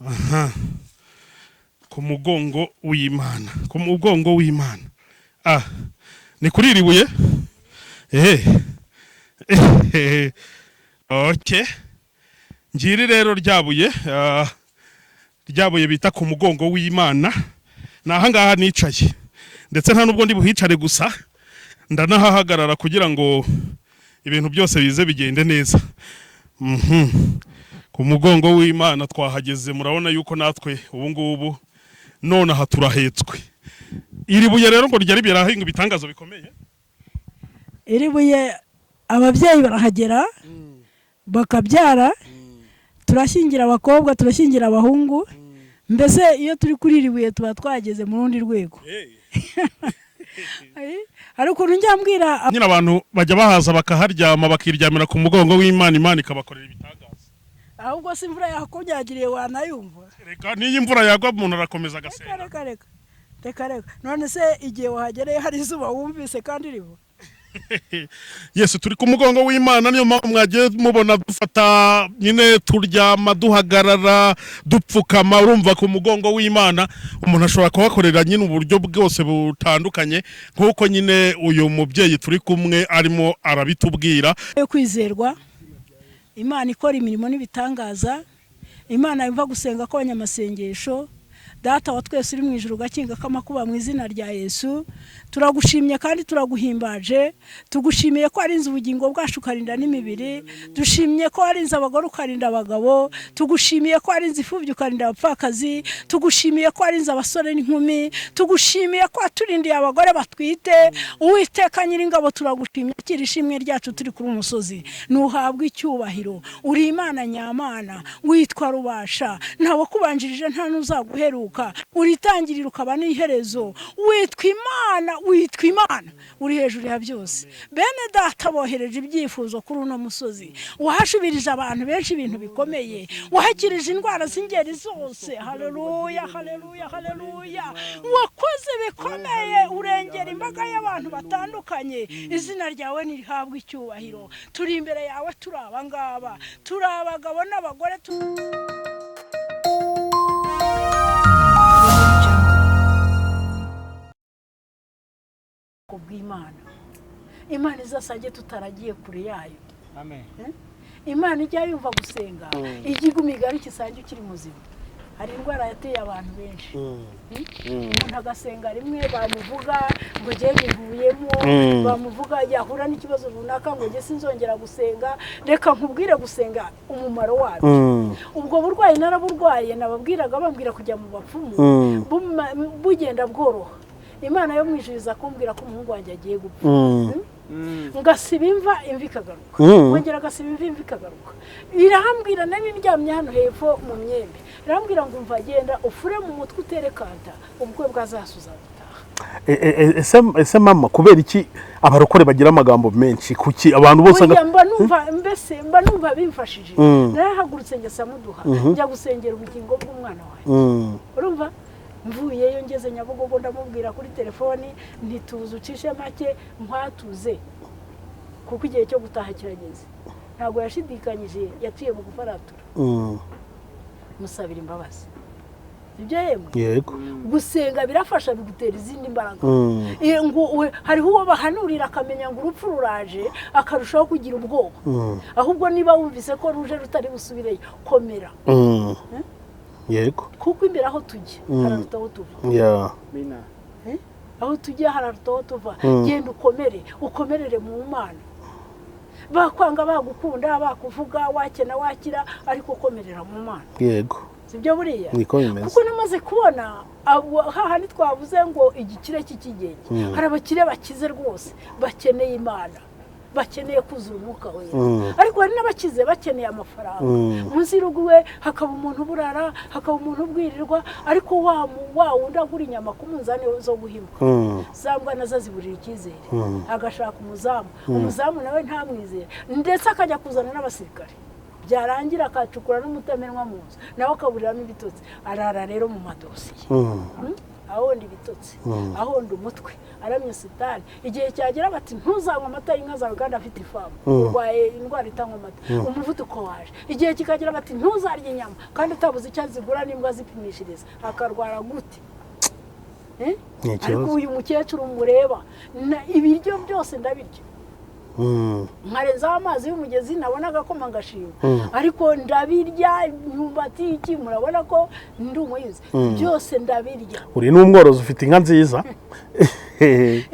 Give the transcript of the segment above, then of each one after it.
aha ku mugongo w'Imana, ku mugongo w'Imana. Ni kuri iri buye? Okay. Ngiri rero ryabuye bita ku mugongo w'Imana. Naha ngaha nicaye. Ndetse nta nubwo ndi buhicare gusa. Ndanahahagarara kugira ngo ibintu byose bize bigende neza. Ku mugongo w'Imana twahageze, murabona yuko natwe ubu ngubu none aha turahetswe. Iri buye rero ngo ryari birahinga ibitangazo bikomeye. Iri buye ababyeyi barahagera bakabyara, turashingira abakobwa, turashingira abahungu. Mbese iyo turi kuri iri buye tuba twageze mu rundi rwego. Ariko njyambwira nyina abantu bajya bahaza bakaharyama bakiryamira ku mugongo w'Imana, Imana ikabakorera ibitangaza. Ahubwo si imvura yakunyagiriye wanayumva. Reka niyo imvura yagwa umuntu arakomeza agasenga. Reka none se igihe wahagereye hari izuba wumvise kandi ribo. Yesu turi ku mugongo w'Imana, niyo mpamvu mwagiye mubona dufata nyine turyama duhagarara dupfukama. Urumva ku mugongo w'Imana umuntu ashobora kuhakorera nyine uburyo bwose butandukanye, nkuko nyine uyu mubyeyi turi kumwe arimo arabitubwira. Kwizerwa Imana ikora imirimo n'ibitangaza, Imana yumva gusenga kw'abanyamasengesho. Data wa twese uri mu ijuru gakinga k'amakuba mu izina rya Yesu, turagushimye kandi turaguhimbaje. Tugushimiye ko arinze ubugingo bwacu karinda n'imibiri, dushimye ko arinze abagore ukarinda abagabo, tugushimiye ko arinze ifubyi ukarinda abapfakazi, tugushimiye ko arinze abasore n'inkumi, tugushimiye ko aturindiye abagore batwite. Uwiteka Nyiringabo turagushimye, kirishimwe ryacu turi kuri umusozi. Nuhabwe icyubahiro, uri Imana nyamana, witwa rubasha, ntawo kubanjirije nta nuzaguheruka, uritangirira ukaba n'iherezo. Witwa Imana, uri hejuru ya byose. Bene data bohereje ibyifuzo kuri uno musozi, wahashubirije abantu benshi ibintu bikomeye, wahakirije indwara z'ingeri zose. Haleluya, haleluya, haleluya. Wakoze bikomeye, urengera imbaga y'abantu batandukanye. Izina ryawe nirihabwe icyubahiro. Turi imbere yawe, turi abangaba, turi abagabo n'abagore. Imana izasange tutaragiye kure yayo. Amen. Imana ijya yumva gusenga, igigumigari kisange ukiri muzima. Hari indwara yateye abantu benshi. Umuntu agasenga rimwe bamuvuga ngo genge nkuyemo, bamuvuga yahura n'ikibazo runaka ngo nge sinzongera gusenga. Reka nkubwire gusenga umumaro wabyo. Ubwo burwayi naraburwaye, nababwiraga bambwira kujya mu bapfumu, bugenda bworoha. Imana yo mwijuriza kumbwira ko umuhungu wanjye agiye gupfa. Ngasiba imva ikagaruka, wongera agasiba imva ikagaruka. Irahambwira nani ndyamye hano hepfo mu myembe, irambwira ngo umva genda ufure mu mutwe uterekanta, ubukwe bwazasuza gutaha. Ese mama, kubera iki abarokore bagira amagambo menshi? Kuki abantu bose mba numva bimfashije. Narahagurutse ngesa muduha njya gusengera ubugingo bw'umwana wawe. Urumva? Mvuyeyo ngeze Nyabugogo ndamubwira kuri telefoni, ntituze ucishe make nkwatuze kuko igihe cyo gutaha kirageze. Ntago yashidikanyije, yaciye mu gufaratura. Musabira imbabazi. Ibyo yemwe? Yego. Gusenga birafasha, bigutera izindi mbaraga. Ngo hariho uwo bahanurira akamenya ngo urupfu ruraje, akarushaho kugira ubwoba. Ahubwo niba wumvise ko ruje rutari busubireyo, komera. Yego. Kuko imbere aho tujye hararuta aho tuva. Aho tujye hararuta aho tuva. Genda ukomerere mu Mana. Bakwanga bagukunda, bakuvuga wakena wakira, ariko komerera mu Mana. Yego. Sibyo buriya? Niko bimeze. Kuko namaze kubona hahandi twavuze ngo igikire cy'ikigenge. Hari abakire bakize rwose, bakeneye Imana, bakeneye kuzura umwuka wera. Ariko hari n'abakize bakeneye amafaranga. Munsi y'uruguwe hakaba umuntu burara, hakaba umuntu bwirirwa, ariko wa wundi agura inyama ku munzani zo guhimwa. Zambwa nazo ziburira icyizere, agashaka umuzamu nawe ntamwizere, ndetse akajya kuzana n'abasirikare. Byarangira akacukura n'umutamenwa mu nzu, nawe akaburiramo ibitotsi. Arara rero mu madosiye. ahondi ibitotsi ahondi umutwe aramye sitani igihe cyagera bati ntuzanywa amata y'inka zawe kandi afite ifamu urwaye indwara itanywa amata umuvuduko waje igihe kikagera bati ntuzarye inyama kandi utabuze icyo zigura n'imbwa zipimishiriza akarwara gute ariko uyu mukecuru mureba ibiryo byose ndabirya nkarenzaho amazi y'umugezi nabona agakoma ngashima ariko ndabirya imyumbati iki murabona ko ndi umuhinzi byose ndabirya uri n'umworozi ufite inka nziza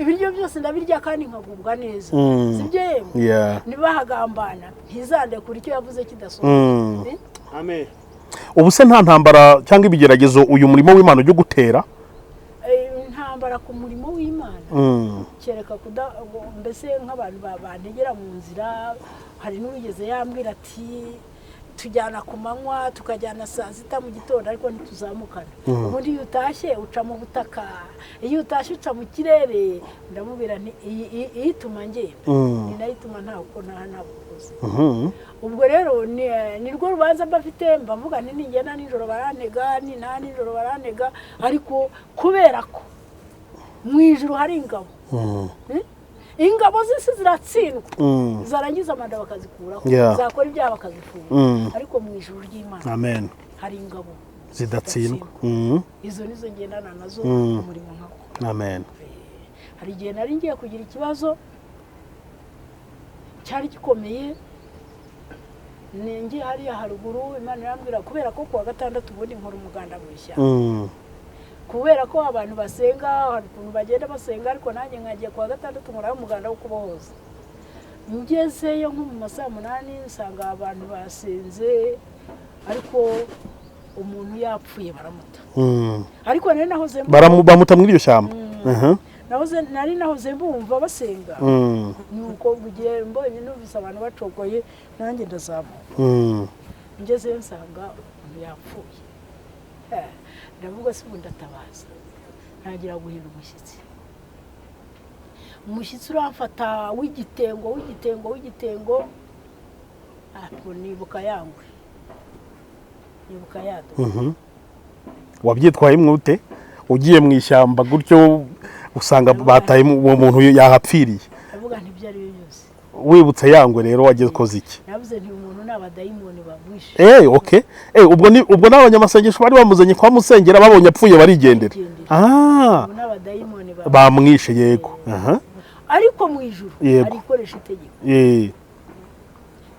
ibiryo byose ndabirya kandi nkagubwa neza sibyo yemwe nibahagambana ntizande kuri icyo yavuze kidasobanutse amen ubu se nta ntambara cyangwa ibigeragezo uyu murimo w'Imana ujye gutera intambara ku murimo w'Imana kereka mbese nk'abantu bantegera mu nzira hari n'uwigeze yambwira ati tujyana ku manywa tukajyana saa sita mu gitondo ariko ntituzamukana ubundi iyo utashye uca mu butaka iyo utashye uca mu kirere ndamubwira nti iyi ituma ngenda ni nayo ituma ntabukoze ubwo rero ni rwo rubanza mbafite mbavuga nti ningenda nijoro barantega nina nijoro barantega ariko kubera ko mu ijuru hari ingabo ingabo zose ziratsindwa zarangiza amanda bakazikuraho zakora ibyaha bakazifunga ariko mu ijuru ry'Imana amen hari ingabo zidatsindwa izo nizo ngendana nazo umurimo nkako amen hari igihe nari ngiye kugira ikibazo cyari gikomeye nenge hariya haruguru Imana irambwira kubera ko kuwa gatandatu ubundi nkora umuganda mu ishyamba kubera ko abantu basenga hari ukuntu bagenda basenga ariko nanjye nkagiye kuwa gatandatu nkora umuganda wo kubohoza ngezeyo nko mu masaha 8 nsanga abantu basenze ariko umuntu yapfuye baramuta ariko nari nahoze bamuta muri iryo shyamba nari nahoze mbumva basenga nuko bugiye mbonye numvise abantu bacokoye nanjye ndazamuka ngezeyo nsanga umuntu yapfuye ndavuga se ubundi atabaza ntagira guhinda umushyitsi uramfata w'igitengo nibuka yangwe yado wabyitwaye mwute ugiye mu ishyamba gutyo usanga bataye uwo muntu yahapfiriye ndavuga nti byari byose wibutse yangwe rero wageze koze iki navuze nti umuntu n'abadayimoni bagwishe okay ubwo n'abanyamasengesho bari bamuzanye kwa musengera babonye apfuye barigendera n'abadayimoni bamwishe yego ariko mu ijuru arikoresha itegeko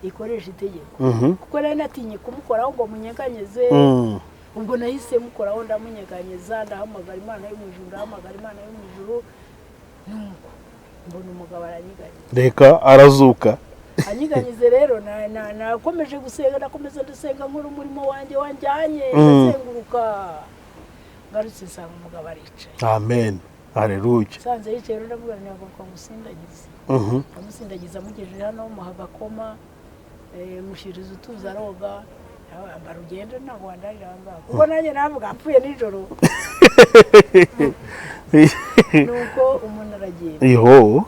ikoresha itegeko kuko nari natinye kumukoraho ngo munyeganyeze ubwo nahise mukoraho ndamunyeganyeza ndahamagara Imana yo mu ijuru nuko mbona umugabo aranyiganyeza reka arazuka anyiganyize rero nakomeje gusenga nakomeza ndasenga nkuru umurimo wanjye wanjyanye ndazenguruka ngarutse nsanga umugabo aricaye amen haleluya sanze yicaye rero ndavuga nti ntabwo musindagiza amusindagiza amugejeje hano muhagakoma mushiriza utuza aroga barugende ntabwo wandarira ngaho kuko nanjye navuga apfuye nijoro nuko umuntu aragenda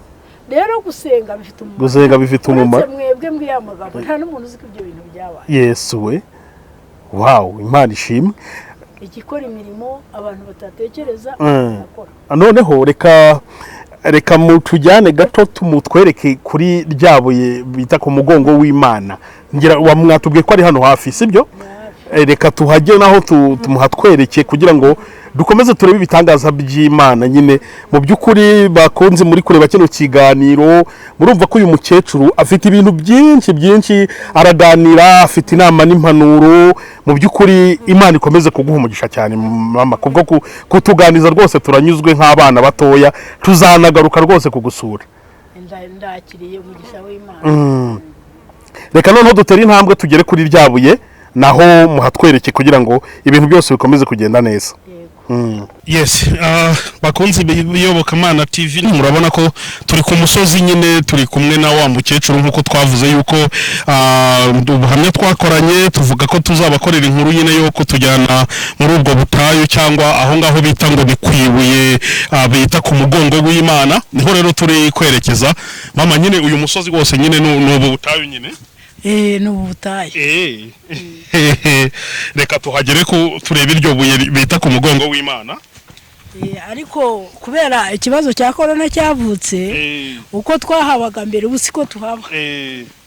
rero gusenga bifite umumaro mwebwe mbwiye amagambo nta n'umuntu uzi ko ibyo bintu byabaye Yesu we wow Imana ishimwe igikora imirimo abantu batatekereza akora noneho reka mutujyane gato tumutwereke kuri ryabuye bita ku mugongo w'Imana ngira mwatubwiye ko ari hano hafi sibyo reka tuhajye naho tumuhatwereke kugira ngo dukomeze turebe ibitangaza by'Imana nyine mu by'ukuri bakunze muri kureba kino kiganiro murumva ko uyu mukecuru afite ibintu byinshi araganira afite inama n'impanuro mu by'ukuri Imana ikomeze kuguha umugisha cyane mama kubwo kutuganiza rwose turanyuzwe nk'abana batoya tuzanagaruka rwose kugusura ndakiriye umugisha w'Imana reka noneho dutere intambwe tugere kuri ryabuye naho muhatwereke kugira ngo ibintu byose bikomeze kugenda neza yes bakunze biyobokamana TV murabona ko turi ku musozi nyine turi kumwe na wa mukecuru nkuko twavuze yuko ubuhamya twakoranye tuvuga ko tuzabakorera inkuru nyine yo kutujyana muri ubwo butayu cyangwa aho ngaho bita ngo bikwibuye bita ku mugongo w'Imana niho rero turi kwerekeza mama nyine uyu musozi wose nyine n'ubu butayu nyine n'ubu butayu reka tuhagere ko turebe iryo buye bita ku mugongo w'Imana ariko kubera ikibazo cya korona cyavutse uko twahabaga mbere ubu siko tuhaba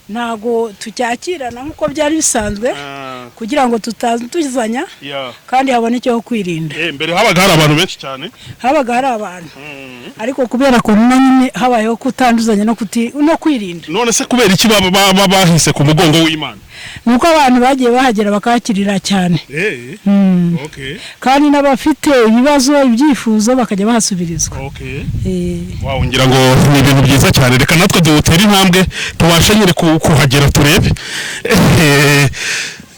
ntago tucyakirana nk'uko byari bisanzwe kugira ngo tutazuzanya kandi haboneke ho kwirinda. Mbere habaga hari abantu benshi cyane, habaga hari abantu ariko kubera korona nyine habayeho kutanduzanya no kwirinda. None se kubera iki bahise ku mugongo w'Imana? Nuko abantu bagiye bahagera bakakirira cyane kandi n'abafite ibibazo ibyifuzo bakajya bahasubirizwa. Wow, ngira ngo ni ibintu byiza cyane. Reka natwe dutere intambwe tubashe nyine kuhagera turebe.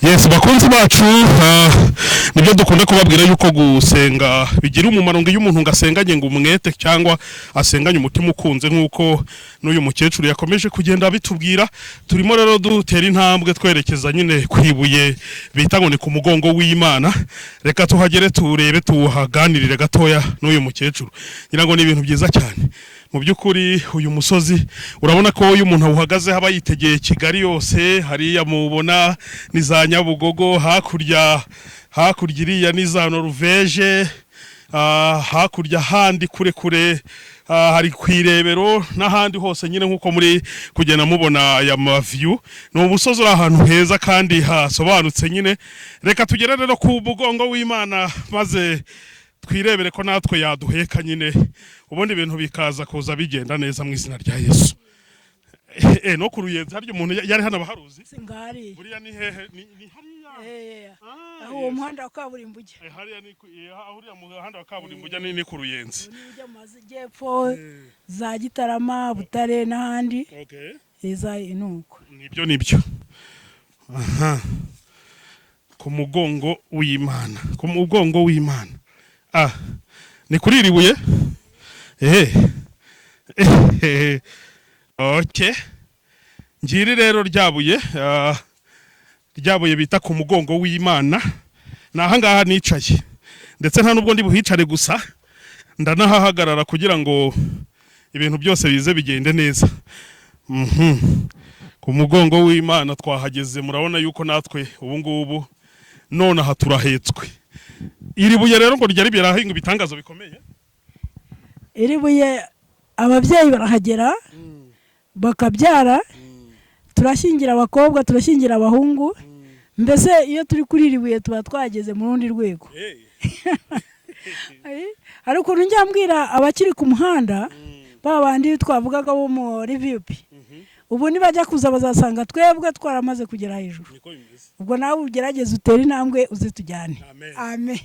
Yes, bakunzi bacu, nibyo dukunda kubabwira yuko gusenga bigira umumaro ngo iyo umuntu ngasenganye ngo umwete cyangwa asenganye umutima ukunze nk'uko n'uyu mukecuru yakomeje kugenda bitubwira. Turimo rero dutera intambwe twerekeza nyine kwibuye bita ngo ni ku mugongo w'Imana. Reka tuhagere turebe tuhaganirire gatoya n'uyu mukecuru. Ngira ngo ni ibintu byiza cyane. Mu by'ukuri uyu musozi urabona ko uyu muntu uhagaze haba yitegeye Kigali yose, hariya mubona ni za Nyabugogo, hakurya iriya ni za Noruveje, hakurya handi kure hari kwirebero n'ahandi hose nyine nk'uko muri kugenda mubona aya maview. Ni umusozi uri ahantu heza kandi hasobanutse nyine. Reka tugere rero ku mugongo w'Imana maze twirebere ko natwe yaduheka nyine, ubundi ibintu bikaza kuza bigenda neza mu izina rya Yesu. No ku Ruyenzi haryo umuntu yari hano baharuzi singari buriya ni hehe? Ni hariya aho umuhanda wa kaburimbo ujya hariya ni ahuriya mu muhanda wa kaburimbo ujya ni ku Ruyenzi, ni ujya mu Majyepfo za Gitarama, Butare n'ahandi. Eza inuko nibyo ku mugongo w'Imana. Ni kuri iri buye. Ngiri rero ryabuye bita ku mugongo w'Imana. Naha ngaha nicaye ndetse nta nubwo ndi buhicare gusa ndanahahagarara kugira ngo ibintu byose bize bigende neza. Ku mugongo w'Imana twahageze, murabona yuko natwe ubu ngubu none aha turahetswe. Iri buye rero ngo ryari birahinga ibitangazo bikomeye. Iri buye ababyeyi barahagera bakabyara, turashingira abakobwa, turashingira abahungu. Mbese iyo turi kuri iri buye tuba twageze mu rundi rwego. Hari ukuntu njya mbwira abakiri ku muhanda babandi twavugaga bo muri VIP, ubu nibajya kuza bazasanga twebwe twaramaze kugera hejuru. Ubwo nawe ugerageze utere intambwe uzitujyane. Amen.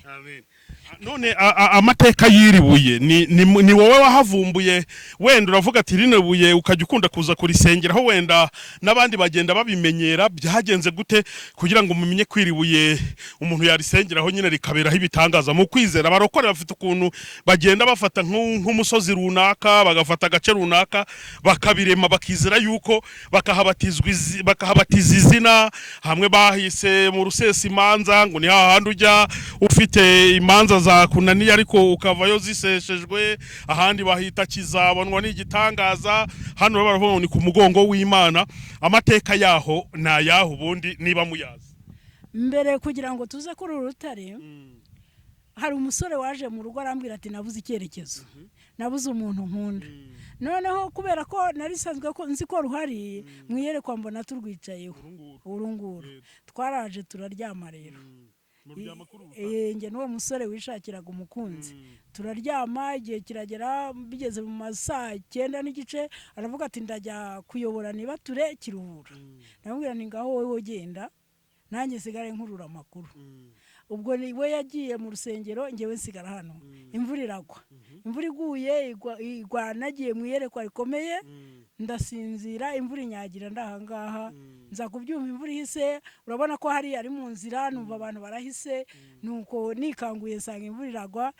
None amateka y'iribuye ni wowe wahavumbuye, wenda uravuga ati rino buye ukajya ukunda kuza kurisengeraho, wenda n'abandi bagenda babimenyera. Byagenze gute kugira ngo mumenye kwiribuye umuntu yarisengeraho nyine rikaberaho ibitangaza? Mu kwizera abarokore bafite ukuntu bagenda bafata nk'umusozi runaka, bagafata agace runaka bakabirema, bakizera yuko bakahabatiza izina. Hamwe bahise mu Rusesa imanza ngo ni hahandi ujya ufite imanza za kunaniye ariko ukavayo ziseshejwe, ahandi bahita kizabonwa n'igitangaza. Hano baravuga ni ku mugongo w'Imana. Amateka yaho na yaho ubundi niba muyazi. Mbere kugira ngo tuze kuri urutare, hari umusore waje mu rugo arambwira ati nabuze icyerekezo, nabuze umuntu nkunda. Noneho kubera ko narisanzwe ko nzi ko ruhari, mwiyerekwa mbona turwicayeho urunguru. Twaraje turaryama rero. Nge n'uwo musore wishakiraga umukunzi turaryama, igihe kiragera bigeze mu masaa 9 n'igice aravuga ati ndajya kuyobora niba ture Kiruhura. Namubwira ni ngaho wowe genda nanjye sigare nkurura amakuru. Ubwo we yagiye mu rusengero, ngewe nsigara hano. Imvura iragwa, imvura iguye igwa nagiye mwiyerekwa rikomeye, ndasinzira, imvura inyagira ndahangaha. Nza kubyumva imvura ihise, urabona ko hari ari mu nzira, numva abantu barahise, nuko nikanguye sanga imvura iragwa.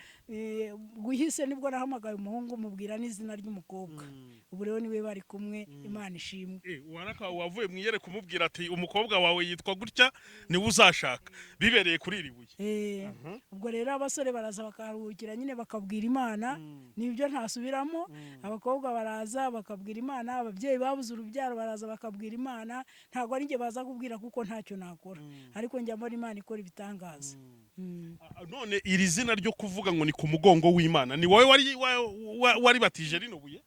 Guhise nibwo nahamagaye umuhungu mubwira n'izina ry'umukobwa. Ubu rero niwe bari kumwe, Imana ishimwe. Waraka wavuye mwiyereka umubwira ati umukobwa wawe yitwa gutya niwe uzashaka, bibereye kuri iri buye. Ubwo rero abasore baraza bakaruhukira nyine bakabwira Imana, nibyo ntasubiramo. Abakobwa baraza bakabwira Imana, ababyeyi babuze urubyaro baraza bakabwira Imana. Ntago ari nge baza kubwira kuko ntacyo nakora, ariko njya mbona Imana ikora ibitangaza. none iri zina ryo kuvuga ngo ni ku mugongo w'Imana ni wowe wari batije rino buye?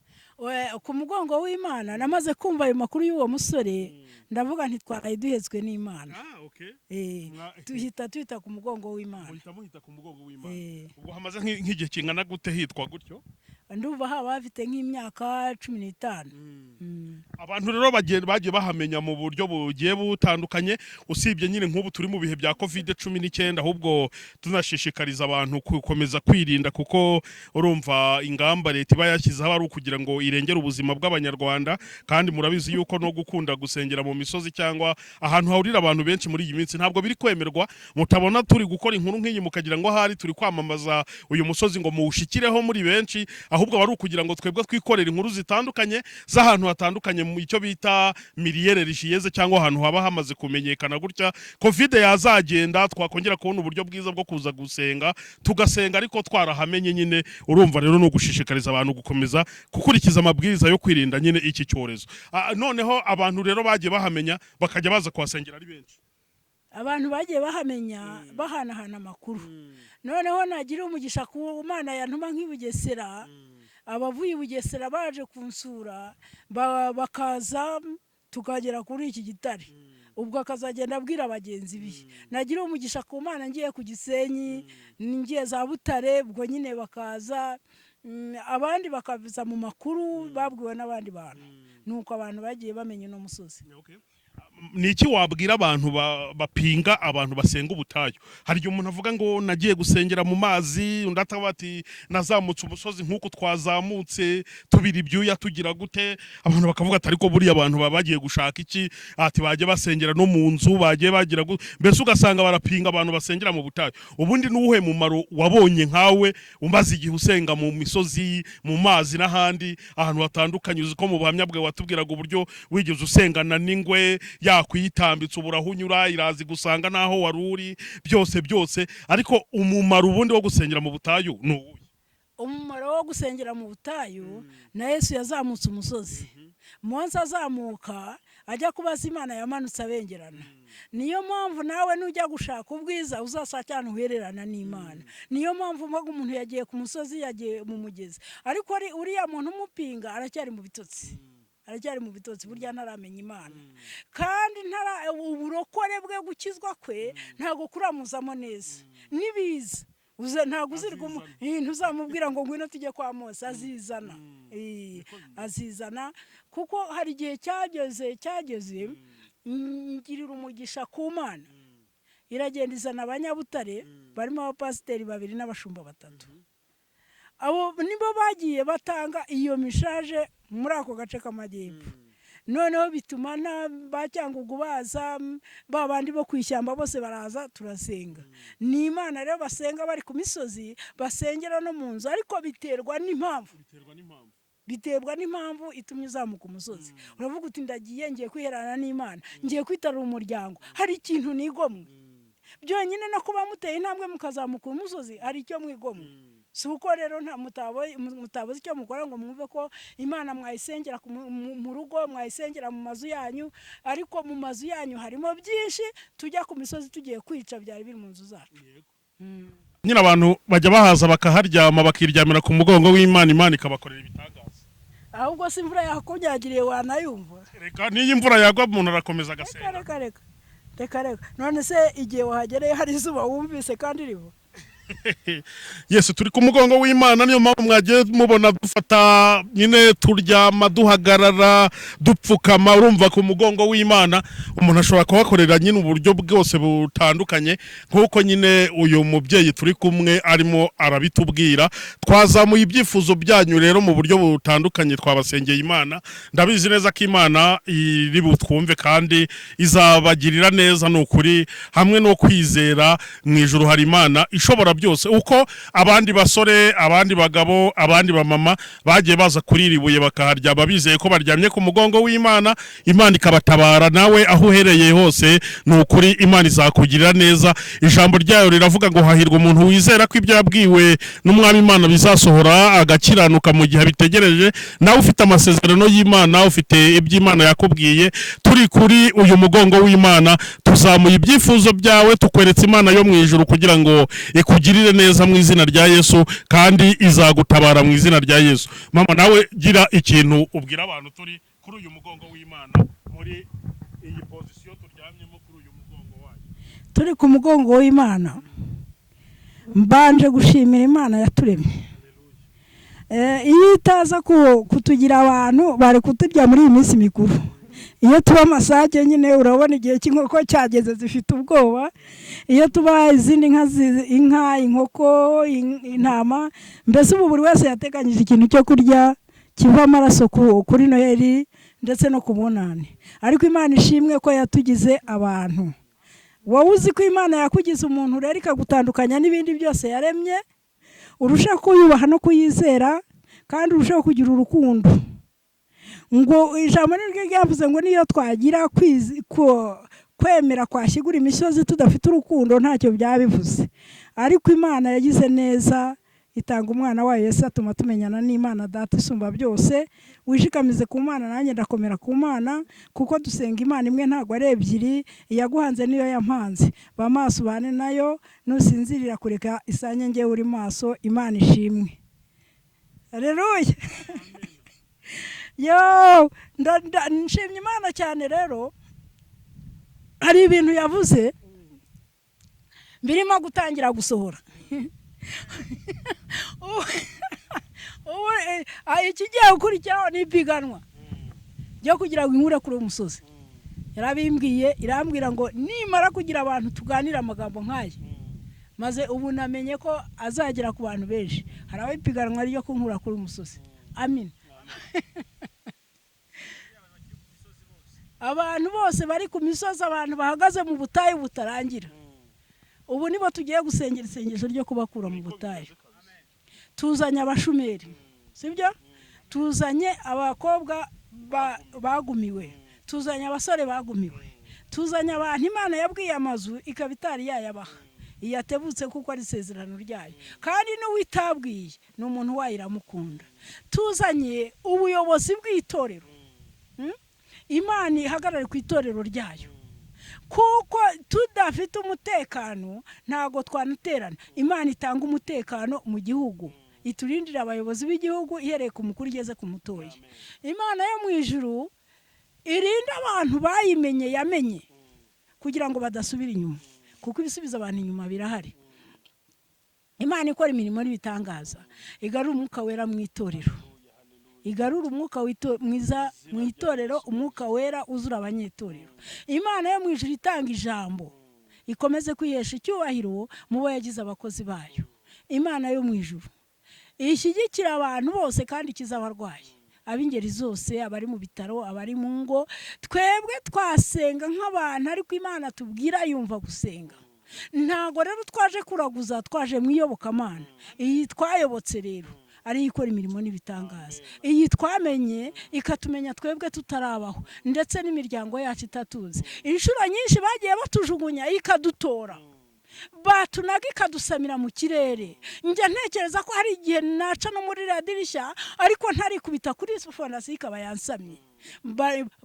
Ku mugongo w'Imana namaze kumva ayo makuru y'uwo musore ndavuga nti twaraye duhetswe n'Imana. Tuhita ku mugongo w'Imana. Muhita ku mugongo w'Imana. Ubwo hamaze nk'igihe kingana gute hitwa gutyo? Ndumva haba hafite nk'imyaka 15. Abantu rero bagiye bahamenya mu buryo bugiye butandukanye, usibye nyine nk'ubu turi mu bihe bya COVID-19, ahubwo tunashishikariza abantu gukomeza kwirinda, kuko urumva ingamba leta iba yashyizeho ari ukugira ngo irengere ubuzima bw'Abanyarwanda, kandi murabizi yuko no gukunda gusengera mu misozi cyangwa ahantu hahurira abantu benshi muri iyi minsi ntabwo biri kwemerwa. Mutabona turi gukora inkuru nk'iyi mukagira ngo ahari turi kwamamaza uyu musozi ngo muwushikireho muri benshi, ahubwo bari ukugira ngo twebwe twikorera inkuru zitandukanye z'ahantu hatandukanye mu icyo bita miliyere rishiyeze, cyangwa ahantu haba hamaze kumenyekana gutya covid yazagenda twakongera kubona uburyo bwiza bwo kuza gusenga, tugasenga ariko twarahamenye nyine. Urumva rero no gushishikariza abantu gukomeza gukurikiza amabwiriza yo kwirinda nyine iki cyorezo. Noneho abantu rero bagiye bahamenya bakajya baza kuhasengera ari benshi. Abantu bagiye bahamenya bahanahana amakuru. Noneho nagira umugisha ku Mana yantuma nk'Ibugesera, abavuye Bugesera baje kunsura bakaza tukagera kuri iki gitare. Ubwo akazagenda abwira abagenzi biye. Nagira umugisha ku Mana ngiye ku Gisenyi, ngiye za Butare, ubwo nyine bakaza abandi bakabiza mu makuru babwiwe n'abandi bantu. Nuko abantu bagiye bamenya no musozi. Niki wabwira abantu bapinga abantu basenga ubutayu? Hari igihe umuntu avuga ngo nagiye gusengera mu mazi, undi atavuga ati nazamutse umusozi nk'uko twazamutse tubira ibyuya tugira gute. Abantu bakavuga ati ariko buriya abantu bagiye gushaka iki? Ati bagiye basengera no mu nzu, bagiye bagira gute. Mbese ugasanga barapinga abantu basengera mu butayu. Ubundi nuhe mumaro wabonye nkawe umaze igihe usenga mu misozi, mu mazi n'ahandi ahantu hatandukanye? Uzi ko mu buhamya bwe watubwiraga uburyo wigeze usengana n'ingwe yakwitambitse uburahunyura irazi gusanga naho waruri byose, ariko umumaro ubundi wo gusengera mu butayu nuwuye? Umumaro wo gusengera mu butayu na Yesu yazamutse umusozi. Monse azamuka ajya kubaza Imana yamanutse abengerana. Niyo mpamvu nawe nujya gushaka ubwiza uzasakana uhererana n'Imana. Niyo mpamvu mbaga umuntu yagiye ku musozi, yagiye mu mugezi, ariko uriya muntu umupinga aracyari mu bitotsi. Aracyari mu bitotsi, burya ntaramenya Imana. Kandi uburokore bwe gukizwa kwe ntago kuramuzamo neza. Nibiza ntago uzirwa ntuzamubwira ngo ngwino tujye kwa Mose, azizana. Azizana kuko hari igihe cyageze ngirira umugisha ku Mana. Iragenda izana Abanyabutare barimo abapasiteri 2 n'abashumba 3. Abo nibo bagiye batanga iyo mishaje muri ako gace k'amajyepfo. Noneho bituma bacyangugu baza, babandi bo kwishyamba bose baraza turasenga. Ni Imana rero basenga bari ku misozi, basengera no mu nzu, ariko biterwa n'impamvu itumye uzamuka umusozi. Uravuga uti ndagiye ngiye kwiherana n'Imana, ngiye kwitarura umuryango, hari ikintu nigomwe. Byonyine no kuba muteye intambwe mukazamuka umusozi hari icyo mwigomwe. Suko rero nta mutabozi icyo mukora ngo mwumve ko Imana mwayisengera mu rugo, mwayisengera mu mazu yanyu, ariko mu mazu yanyu harimo byinshi. Tujya ku misozi tugiye kwica byari biri mu nzu zacu. Nyina abantu bajya bahaza bakaharyama bakiryamira ku mugongo w'Imana, Imana ikabakorera ibitangaza. Ahubwo si imvura yakunyagiriye wanayumva. Reka niyo imvura yagwa umuntu arakomeza agasenga. Reka none se igihe wahagereye hari izuba wumvise kandi ribo? Yesu turi ku mugongo w'Imana, niyo mpamvu mwagiye mubona dufata nyine turyama duhagarara dupfukama. Urumva ku mugongo w'Imana umuntu ashobora kuhakorera nyine uburyo bwose butandukanye, nk'uko nyine uyu mubyeyi turi kumwe arimo arabitubwira. Twazamuye ibyifuzo byanyu rero mu buryo butandukanye, twabasengeye Imana. Ndabizi neza ko Imana iri butwumve kandi izabagirira neza. Ni ukuri hamwe no kwizera mu ijuru hari Imana ishobora byose uko abandi basore abandi bagabo abandi bamama bagiye baza kuri iri buye bakaharyama bizeye ko baryamye ku mugongo w'Imana, Imana ikabatabara. Nawe aho uhereye hose ni ukuri Imana izakugirira neza. Ijambo ryayo riravuga ngo hahirwa umuntu wizera ko ibyo yabwiwe n'umwami Imana bizasohora agakiranuka mu gihe bitegereje. Nawe ufite amasezerano y'Imana, ufite iby'Imana yakubwiye, turi kuri uyu mugongo w'Imana tuzamuye ibyifuzo byawe, tukweretse Imana yo mu ijuru kugira ngo ikugirire neza mu izina rya Yesu, kandi izagutabara mu izina rya Yesu. Mama nawe gira ikintu ubwira abantu turi kuri uyu mugongo w'Imana, muri iyi position turyamyemo kuri uyu mugongo wayo. Turi ku mugongo w'Imana, mbanje gushimira Imana yaturemye. Iyo itaza kutugira abantu bari kuturya muri iyi minsi mikuru. Iyo tuba amasake nyine urabona igihe cy'inkoko cyageze zifite ubwoba. Iyo tuba izindi inka, inkoko, intama, mbese ubu buri wese yateganyije ikintu cyo kurya kiva amaraso kuri Noheli ndetse no ku Bunani. Ariko Imana ishimwe ko yatugize abantu. Wowe uzi ko Imana yakugize umuntu rero ikagutandukanya n'ibindi byose yaremye, urushaho kuyubaha no kuyizera kandi urushaho kugira urukundo. Ngo ijambo niryo ryavuze ngo niyo twagira kwemera kwashyigura imisozi tudafite urukundo ntacyo byabivuze. Ariko Imana yagize neza, itanga umwana wayo Yesu atuma tumenyana n'Imana Data isumba byose. Wishikamize ku Mana, nanjye ndakomera ku Mana, kuko dusenga Imana imwe ntago ari ebyiri. Iyaguhanze niyo yampanze. Ba maso bane nayo, nusinzirira kureka isanye ngewe uri maso. Imana ishimwe. Haleluya. Yo, nshimye Imana cyane rero. Hari ibintu yavuze birimo gutangira gusohora. Ikigiye gukurikiraho ni ipiganwa ryo kugira ngo inkure kuri umusozi. Yarabimbwiye, irambwira ngo nimara kugira abantu tuganira amagambo nk'aya, maze ubu namenye ko azagera ku bantu benshi. Haraho ipiganwa ryo kunkura kuri umusozi. Amen. Abantu bose bari ku misozi, abantu bahagaze mu butayu butarangira, ubu nibo tugiye gusengera isengesho ryo kubakura mu butayu. Tuzanye abashumeri, sibyo? Tuzanye abakobwa bagumiwe, tuzanye abasore bagumiwe, tuzanye abantu Imana yabwiye amazu ikabitari yayabaha, iyatebutse kuko ari isezerano ryayo, kandi n'uwitabwiye ni umuntu wayiramukunda. Tuzanye ubuyobozi bw'itorero, Imana ihagarare ku itorero ryayo, kuko tudafite umutekano ntago twanaterana. Imana itanga umutekano mu gihugu, iturindira abayobozi b'igihugu ihereye ku mukuru igeze ku mutoyi. Imana yo mu ijuru irinda abantu bayimenye yamenye, kugira ngo badasubira inyuma, kuko ibisubiza abantu inyuma birahari. Imana ikora imirimo n'ibitangaza, igarura umwuka wera mu itorero, igarura umwuka mwiza mu itorero, umwuka wera uzura abanyetorero. Imana yo mu ijuru itanga ijambo, ikomeze kwihesha icyubahiro mu bo yagize abakozi bayo. Imana yo mu ijuru ishyigikira abantu bose kandi ikiza abarwayi, ab'ingeri zose, abari mu bitaro, abari mu ngo. Twebwe twasenga nk'abantu, ariko Imana tubwira yumva gusenga. Ntago rero twaje kuraguza, twaje mu iyobokamana. Iyi twayobotse rero ari ikora imirimo n'ibitangaza. Iyi twamenye ikatumenya twebwe tutarabaho, ndetse n'imiryango yacu itatuzi. Inshuro nyinshi bagiye batujugunya ikadutora, batunaga ikadusamira mu kirere. Njya ntekereza ko hari igihe naca no muri radirishya, ariko ntari kubita kuri fondasiyo ikaba yansamye.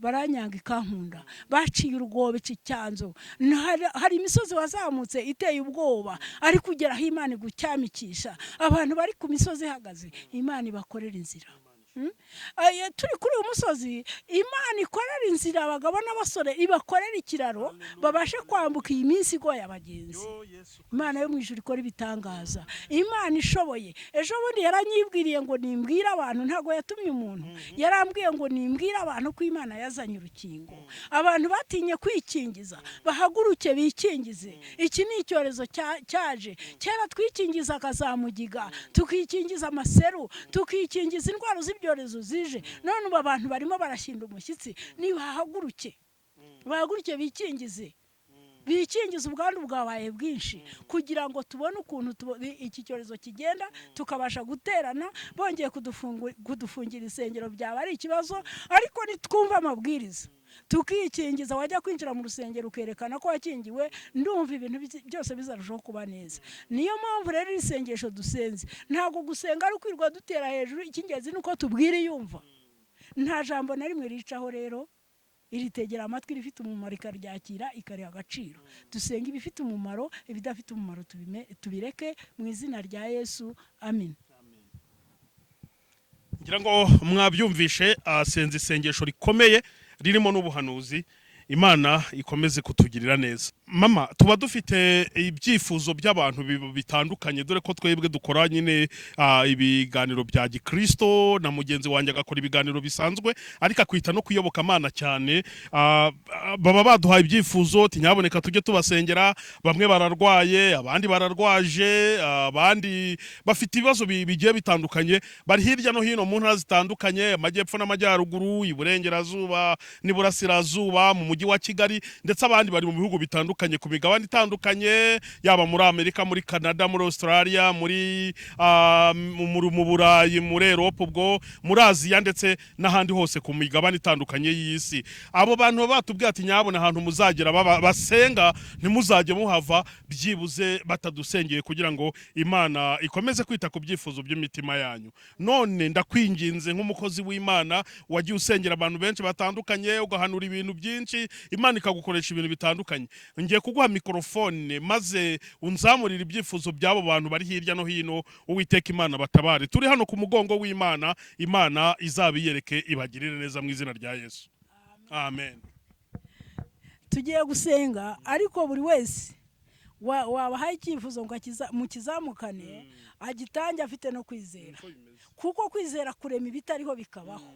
Baranyanga ikankunda, baciye urwobo icyanzo. Hari imisozi wazamutse iteye ubwoba, ariko ugera aho Imana igucyamikisha. Abantu bari ku misozi ihagaze, Imana ibakorera inzira. Turi kuri uyu musozi, Imana ikorera inzira abagabo n'abasore, ibakorera ikiraro babashe kwambuka iyi minsi igoye abagenzi. Imana yo mu ijuru ikora ibitangaza. Imana ishoboye. Ejo bundi yaranyibwiriye ngo nimbwire abantu, ntago yatumye umuntu, yarambwiye ngo nimbwire abantu ko Imana yazanye urukingo. Abantu batinye kwikingiza bahaguruke bikingize. Iki ni icyorezo cyaje. Kera twikingiza akazamugiga, tukikingiza amaseru, tukikingiza indwara z'ibyorezo zije. None ubu abantu barimo barashinda umushyitsi. Nibahaguruke, bahaguruke bikingize. bikingiza ubwandu bwabaye bwinshi kugira ngo tubone ukuntu iki cyorezo kigenda tukabasha guterana bongeye kudufungira insengero byaba ari ikibazo ariko nitwumva amabwiriza tukikingiza wajya kwinjira mu rusengero ukerekana ko wakingiwe ndumva ibintu byose bizarushaho kuba neza niyo mpamvu rero isengesho dusenze ntabwo gusenga ari kwirwa dutera hejuru icy'ingenzi nuko tubwira iyumva nta jambo na rimwe ricaho rero iritegera amatwi rifite umumaro ikaryakira ikariha agaciro dusenga ibifite umumaro ibidafite umumaro tubireke mu izina rya Yesu amen. ngira ngo mwabyumvishe asenze isengesho rikomeye ririmo n'ubuhanuzi Imana ikomeze kutugirira neza. Mama, tuba dufite ibyifuzo by'abantu bitandukanye dore ko twebwe dukora nyine ibiganiro bya Gikristo na mugenzi wanjye agakora ibiganiro bisanzwe ariko akwita no kuyoboka Imana cyane. Baba baduhaye ibyifuzo tinyaboneka tujye tubasengera, bamwe bararwaye, abandi bararwaje, abandi bafite ibibazo bigiye bitandukanye, bari hirya no hino mu ntara zitandukanye, amajyepfo n'amajyaruguru, iburengerazuba n'iburasirazuba, mu mujyi wa Kigali, ndetse abandi bari mu bihugu bitandukanye ku migabane itandukanye, yaba muri Amerika, muri Canada, muri Australia, muri mu Burayi, muri Europe, ubwo muri Aziya ndetse n'ahandi hose ku migabane itandukanye y'isi. Abo bantu batubwiye ati nyabona ahantu muzagera basenga ntimuzajye muhava byibuze batadusengeye kugira ngo Imana ikomeze kwita ku byifuzo by'imitima yanyu. None ndakwinginze nk'umukozi w'Imana wagiye usengera abantu benshi batandukanye, ugahanura ibintu byinshi, Imana ikagukoresha ibintu bitandukanye. Ngiye kuguha mikrofone maze unzamurira ibyifuzo by'abo bantu bari hirya no hino, Uwiteka Imana batabare. Turi hano ku mugongo w'Imana, Imana izabiyereke ibagirire neza mu izina rya Yesu. Amen. Tugiye gusenga ariko buri wese wabahaye icyifuzo ngo mukizamukane agitange afite no kwizera, kuko kwizera kurema ibitariho bikabaho.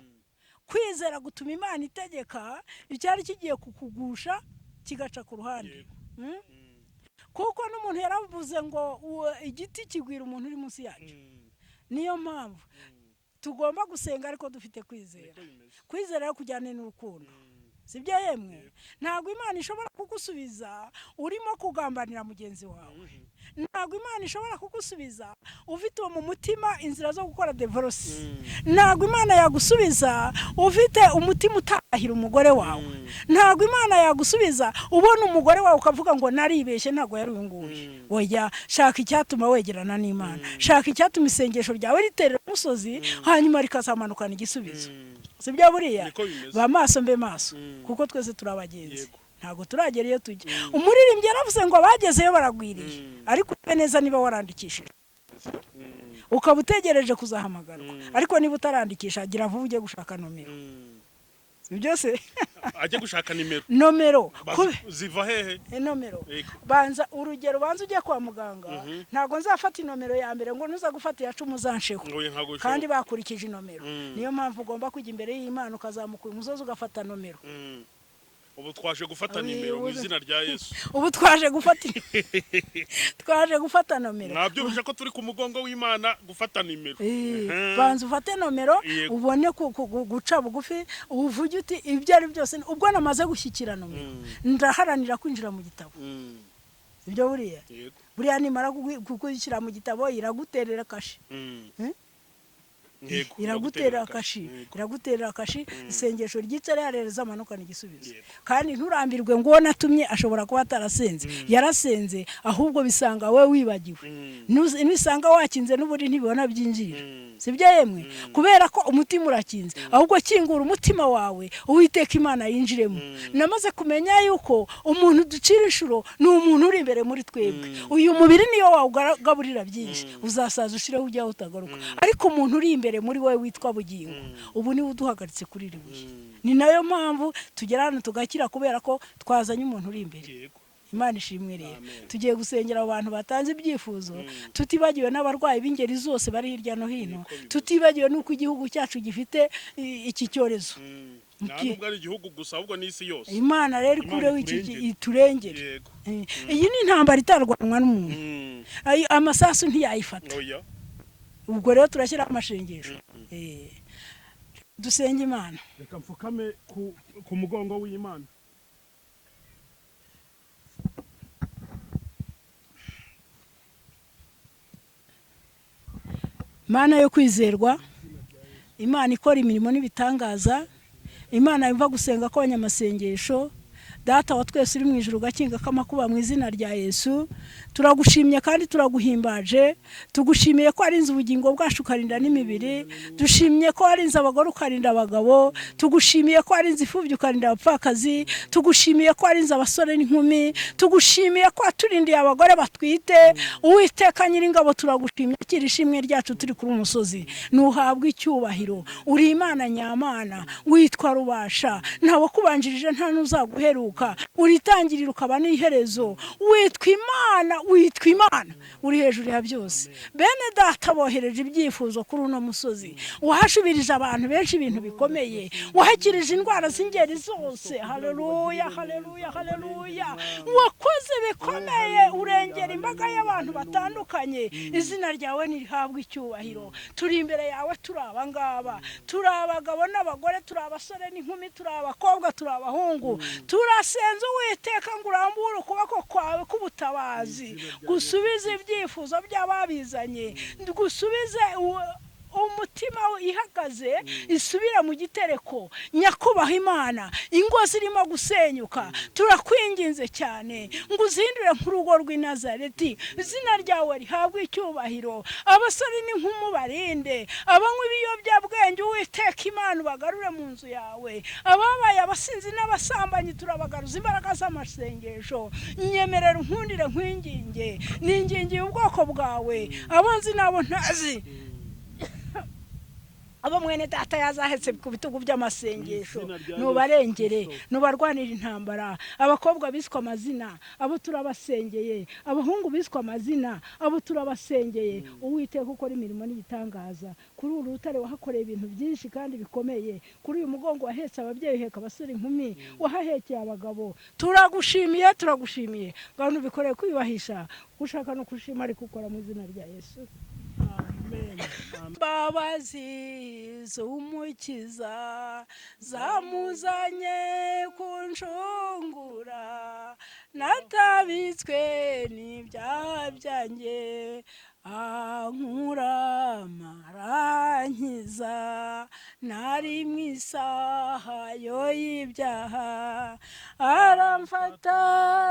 Kwizera gutuma Imana itegeka icyari kigiye kukugusha kigaca ku ruhande. Kuko n'umuntu yaravuze ngo igiti kigwira umuntu uri munsi yacu. Niyo mpamvu tugomba gusenga ariko dufite kwizera. Kwizera kujyana n'urukundo. Sibyo yemwe? Ntabwo Imana ishobora kugusubiza urimo kugambanira mugenzi wawe. Ntabwo Imana ishobora kugusubiza ufite mu mutima inzira zo gukora divorce. Ntabwo Imana yagusubiza ufite umutima utahira umugore wawe. Ntabwo Imana yagusubiza ubona umugore wawe ukavuga ngo naribeshye ntabwo yari uyunguye. Oya, shaka icyatuma wegerana n'Imana. Shaka icyatuma isengesho ryawe riterera umusozi hanyuma rikazamanukana igisubizo. Sibyo buriya? Ba maso mbe maso kuko twese turabagenzi. Ntago turagera iyo tujye. Umuririmbyi yaravuze ngo bagezeyo baragwiriye ariko neza niba warandikishije ukaba utegereje kuzahamagarwa, ariko niba utarandikisha agira vuba ujye gushaka nomero. Byose ajye gushaka nomero ziva hehe? Nomero banza urugero banza ujye kwa muganga. Ntago nzafata inomero ya mbere ngo nuza gufata ya 10 uzansheho kandi bakurikije inomero. Niyo mpamvu ugomba kujya imbere y'Imana ukazamuka umusozi ugafata nomero. Ubu twaje gufata nimero mu izina rya Yesu. Ubu twaje gufata nomero. Nabyumvise ko turi ku mugongo w'Imana gufata nimero. Banza ufate nomero ubone guca bugufi uvuge uti ibyo ari byose ubwo namaze gushyikira nomero ndaharanira kwinjira mu gitabo. Ibyo buriya nimara kugushyira mu gitabo iraguterera kashi. Iraguterera kashi isengesho ryitse rereza amanukana igisubizo. Kandi nturambirwe ngo natumye ashobora kuba atarasenze, yarasenze ahubwo bisanga we wibagiwe. Nisanga wakinze n'uburi ntibibona byinjira. Sibyo yemwe? Kubera ko umutima urakinze, ahubwo kingura umutima wawe Uwiteka Imana yinjiremo. Namaze kumenya yuko umuntu ducira inshuro ni umuntu uri imbere muri twebwe. Uyu mubiri niyo wawugaburira byinshi uzasaza ushireho ujya utagaruka, ariko umuntu uri imbere muri wowe witwa bugingo ubu ni uduhagaritse kuri ribuye. Ni nayo mpamvu tugerana tugakira kubera ko twazanye umuntu uri imbere. Imana ishimwe rero. Tugiye gusengera abantu batanze ibyifuzo, tutibagiwe n'abarwayi b'ingeri zose bari hirya no hino, tutibagiwe n'uko igihugu cyacu gifite iki cyorezo. Ntabwo ari igihugu gusa ahubwo n'isi yose. Imana rero ikureho iki iturengere. Iyi ni intambara itarwanwa n'umuntu. Amasasu ntiyayifata. Ubwo rero turashyira amashengesho. Dusenge Imana. Reka mfukame ku mugongo w'Imana. Imana yo kwizerwa, Imana ikora imirimo n'ibitangaza, Imana yumva gusenga kw'abanyamasengesho, Data wa twese uri mu ijuru gakinga k'amakuba mu izina rya Yesu, turagushimye kandi turaguhimbaje, tugushimiye ko warinze ubugingo bwacu ukarinda n'imibiri, dushimye ko warinze abagore ukarinda abagabo, tugushimiye ko warinze imfubyi ukarinda abapfakazi, tugushimiye ko warinze abasore n'inkumi, tugushimiye ko waturindiye abagore batwite. Uwiteka Nyiringabo, turagushimye kiri ishimwe ryacu turi kuri umusozi, nuhabwe icyubahiro. Uri Imana nyamana, witwa Rubasha, ntawe kubanjirije nta n'uzaguheruka, uritangirira ukaba n'iherezo, witwa Imana, witwa Imana, uri hejuru ya byose. Bene Data bohereje ibyifuzo kuri uno musozi, wahashubirije abantu benshi ibintu bikomeye, wahakirije indwara z'ingeri zose. Haleluya, haleluya, haleluya. Wakoze bikomeye, urengera imbaga y'abantu batandukanye. Izina ryawe nirihabwe icyubahiro. Turi imbere yawe, turi abangaba, turi abagabo n'abagore, turi abasore n'inkumi, turi abakobwa, turi abahungu, turasenze Uwiteka ngo urambure ukuboko kwawe k'ubutabazi, gusubize ibyifuzo by'ababizanye, gusubize umutima ihagaze isubira mu gitereko. Nyakubaha Imana, ingo zirimo gusenyuka, turakwinginze cyane ngo uzindure nk'urugo rw'i Nazareti. Izina ryawe rihabwe icyubahiro. Abasore n'inkumi barinde, abanywa ibiyobyabwenge Uwiteka Imana ubagarure mu nzu yawe, ababaye abasinzi n'abasambanyi turabagaruza imbaraga z'amasengesho. Nyemerera unkundire nkwinginge, ningingiye ubwoko bwawe, abo nzi n'abo ntazi, abo mwene Data yazahetse ku bitugu by'amasengesho, nubarengere, nubarwanira intambara. Abakobwa biswa amazina, abo turabasengeye, abahungu biswa amazina, abo turabasengeye. Uwiteka ukora imirimo n'ibitangaza kuri uru rutare, wahakoreye ibintu byinshi kandi bikomeye. Kuri uyu mugongo wahetse ababyeyi, uheka abasore inkumi, wahahekeye abagabo. Turagushimiye, turagushimiye, ngaho nubikoreye kwiyubahisha, ushaka no kushima ariko ukora mu izina rya Yesu. Mbabazi z'umukiza zamuzanye kunshungura, natabitswe n'ibyaha byanjye, ankura marankiza. Nari mu isaha yo y'ibyaha, aramfata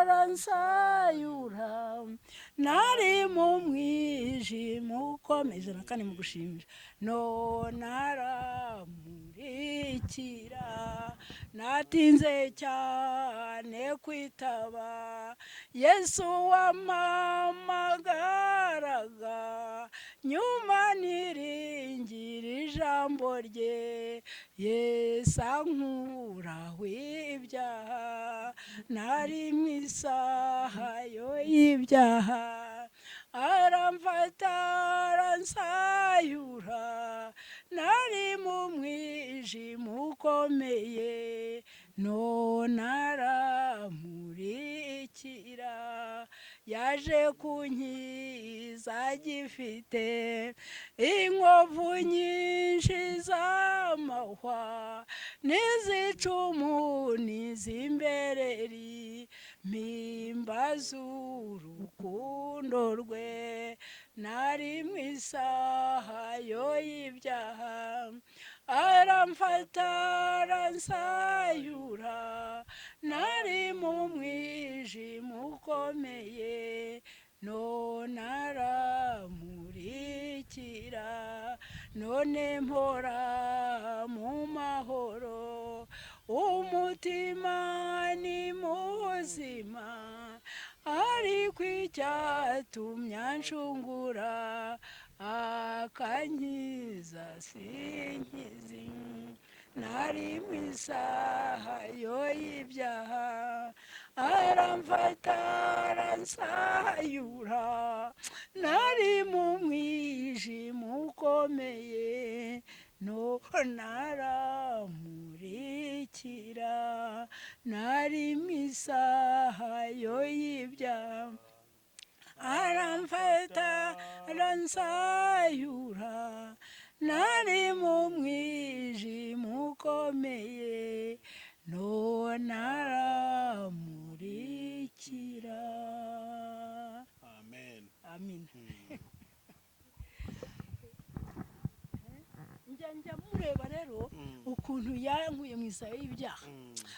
aransayura. Nari mu mwijima ukomeye, na kane mu gushimira, none aramurikira. Natinze cyane kwitaba Yesu wampamagaraga, nyuma niringira ijambo rye, Yesu ankuraho ibyaha. Nari mu isaha yo y'ibyaha, aramfata aransayura. Nari mu mwijima ukomeye, none aramurikira. Yaje kunkiza agifite inkovu nyinshi z'amahwa, n'izicumu n'iz'imbereri, mpimbaza urukundo rwe. Nari mu isaha yo y'ibyaha, aramfata aransayura. Nari mu mwijima ukomeye, none aramurikira. None mpora mu mahoro, umutima ni muzima, ariko icyatumye anshungura, akankiza sinkizi. Nari mu isaha yo y'ibyaha, aramfata aransayura. Nari mu mwijima ukomeye, none aramurikira. Nari mu isaha yo y'ibyaha, aramfata aransayura. Nari mu mwijima ukomeye, none aramurikira. Amen. Amen. njya mureba rero ukuntu yankuye mu isayo y'ibyaha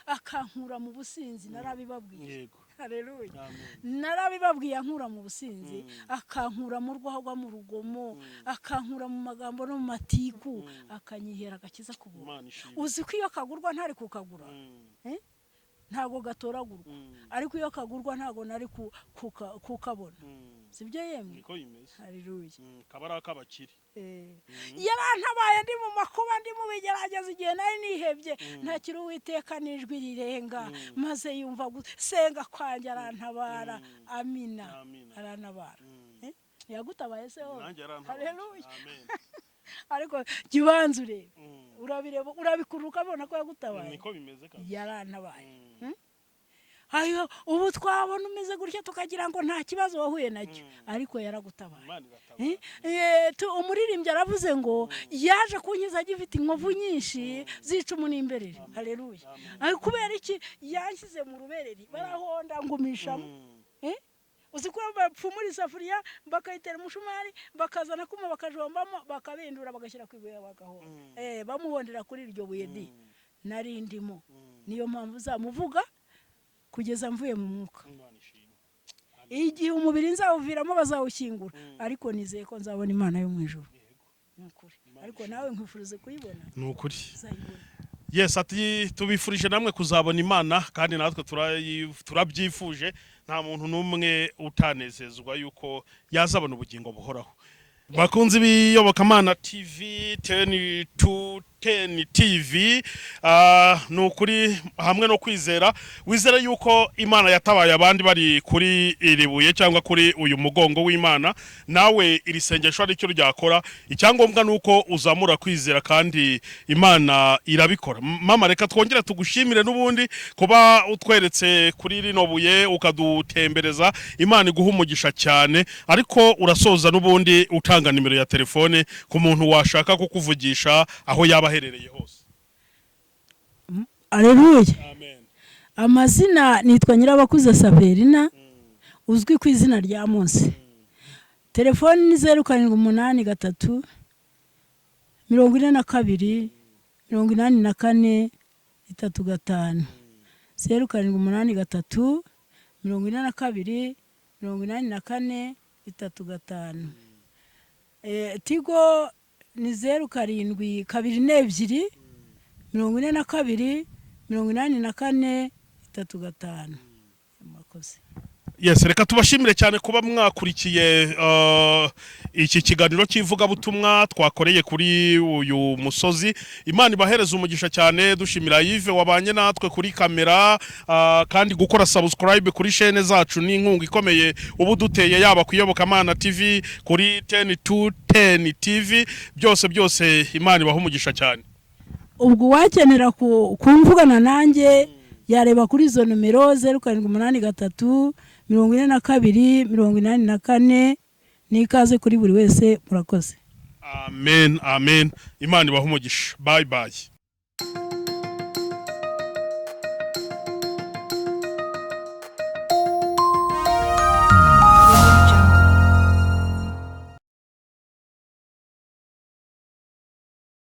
akankura mu businzi narabibabwiye. Haleluya. Narabibabwiye ankura mu businzi akankura mu rwagwa mu rugomo akankura mu magambo no mu matiku akanyihera agakiza ku buntu. Uzi ko iyo kagurwa ntari kukagura ntago gatoragurwa ariko iyo kagurwa ntago nari kukabona. Sibyo yemwe? Haleluya. Kabara kabakiri. Yarantabaye ndi mu makuba ndi mu bigerageza igihe nari nihebye ntakiri Uwiteka n'ijwi rirenga maze yumva gusenga kwanjye arantabara. Amina. Arantabara. Yagutabaye se ho? Haleluya. Ariko jibanze urebe urabireba urabikuruka abona ko yagutabaye. Niko bimeze kandi. Yarantabaye. Ayo ubu twabona umeze gutya tukagira ngo nta kibazo wahuye nacyo ariko yaragutabaye. Umuririmbyi aravuze ngo yaje kunkiza agifite inkovu nyinshi zicumu n'imbereri. Haleluya. Kubera iki yanshyize mu rubereri barahonda ngumishamo. Uzi ko bapfumura isafuriya bakayitera umushumari bakazana kuma bakajombamo bakabindura bagashyira ku ibuye bagahora. Bamuhondera kuri iryo buye di narindimo. Niyo mpamvu zamuvuga kugeza mvuye mu mwuka. Igihe umubiri nzawuviramo bazawushyingura ariko nizeye ko nzabona Imana yo mu ijuru. Nukuri. Ariko nawe nkwifurize kuyibona. Nukuri. Yes, ati tubifurije namwe kuzabona Imana kandi natwe turabyifuje. Nta muntu numwe utanezezwa yuko yazabona ubugingo buhoraho. Bakunzi b'iyobokamana TV 10 to 10 TV nukuri hamwe no kwizera wizera yuko Imana yatabaye abandi bari kuri iribuye cyangwa kuri uyu mugongo w'Imana nawe iri sengesho ari cyo ryakora. Icyangombwa nuko uzamura kwizera kandi Imana irabikora. Mama reka twongera tugushimire n'ubundi kuba utweretse kuri rino buye ukadutembereza. Imana iguha umugisha cyane ariko urasoza n'ubundi utanga nimero ya telefone ku muntu washaka kukuvugisha aho yaba herereye hose. Haleluya. Amen. Amazina nitwa Nyirabakuze Saverina uzwi ku izina rya Mose. Telefone ni 0783 42 84 35 0783 42 84 35. Tigo ni 07 22 42 84 35. Murakoze. Yes, reka tubashimire cyane kuba mwakurikiye iki kiganiro cy'ivuga butumwa twakoreye kuri uyu musozi. Imana ibahereza umugisha cyane. Dushimira Yves wabanye natwe kuri kamera kandi gukora subscribe kuri chaîne zacu ni inkunga ikomeye ubu duteye yaba kuyobokamana TV kuri 10 to 10 TV byose Imana ibaha umugisha cyane. Ubwo wakenera kumvugana nanjye yareba kuri izo numero 0783 42 84 nikaze kuri buri wese. Murakoze. Amen. Imana ibaha umugisha. Bye bye.